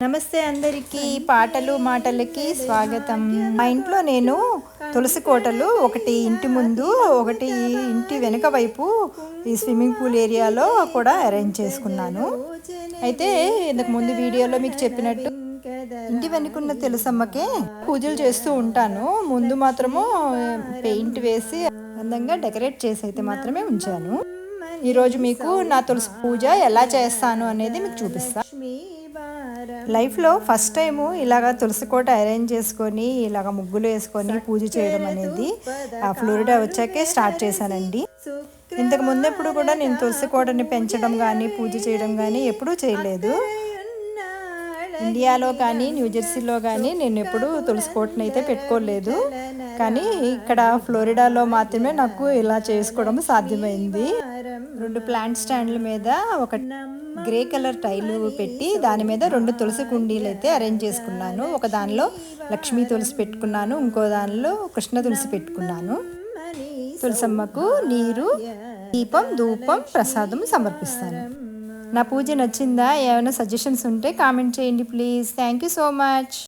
నమస్తే అందరికీ పాటలు మాటలకి స్వాగతం. మా ఇంట్లో నేను తులసి కోటలు ఒకటి ఇంటి ముందు, ఒకటి ఇంటి వెనుక వైపు ఈ స్విమ్మింగ్ పూల్ ఏరియాలో కూడా అరేంజ్ చేసుకున్నాను. అయితే ఇంతకు ముందు వీడియోలో మీకు చెప్పినట్టు ఇంటి వెనుకున్న తులసమ్మకే పూజలు చేస్తూ ఉంటాను. ముందు మాత్రము పెయింట్ వేసి అందంగా డెకరేట్ చేసి అయితే మాత్రమే ఉంచాను. ఈరోజు మీకు నా తులసి పూజ ఎలా చేస్తాను అనేది మీకు చూపిస్తాను. లైఫ్లో ఫస్ట్ టైము ఇలాగ తులసి కోట అరేంజ్ చేసుకొని ఇలాగ ముగ్గులు వేసుకొని పూజ చేయడం అనేది ఫ్లోరిడా వచ్చాకే స్టార్ట్ చేశానండి. ఇంతకు ముందెప్పుడు కూడా నేను తులసి కోటని పెంచడం కానీ పూజ చేయడం కానీ ఎప్పుడూ చేయలేదు. ఇండియాలో కానీ న్యూజెర్సీలో కానీ నేను ఎప్పుడూ తులసి కోటను అయితే పెట్టుకోలేదు. కానీ ఇక్కడ ఫ్లోరిడాలో మాత్రమే నాకు ఇలా చేసుకోవడం సాధ్యమైంది. 2 ప్లాంట్ స్టాండ్ల మీద ఒక గ్రే కలర్ టైలు పెట్టి దాని మీద 2 తులసి కుండీలు అయితే అరేంజ్ చేసుకున్నాను. ఒక దానిలో లక్ష్మీ తులసి పెట్టుకున్నాను, ఇంకో దానిలో కృష్ణ తులసి పెట్టుకున్నాను. తులసమ్మకు నీరు, దీపం, ధూపం, ప్రసాదం సమర్పిస్తాను. నా పూజ నచ్చిందా? ఏమైనా సజెషన్స్ ఉంటే కామెంట్ చేయండి please. Thank you so much.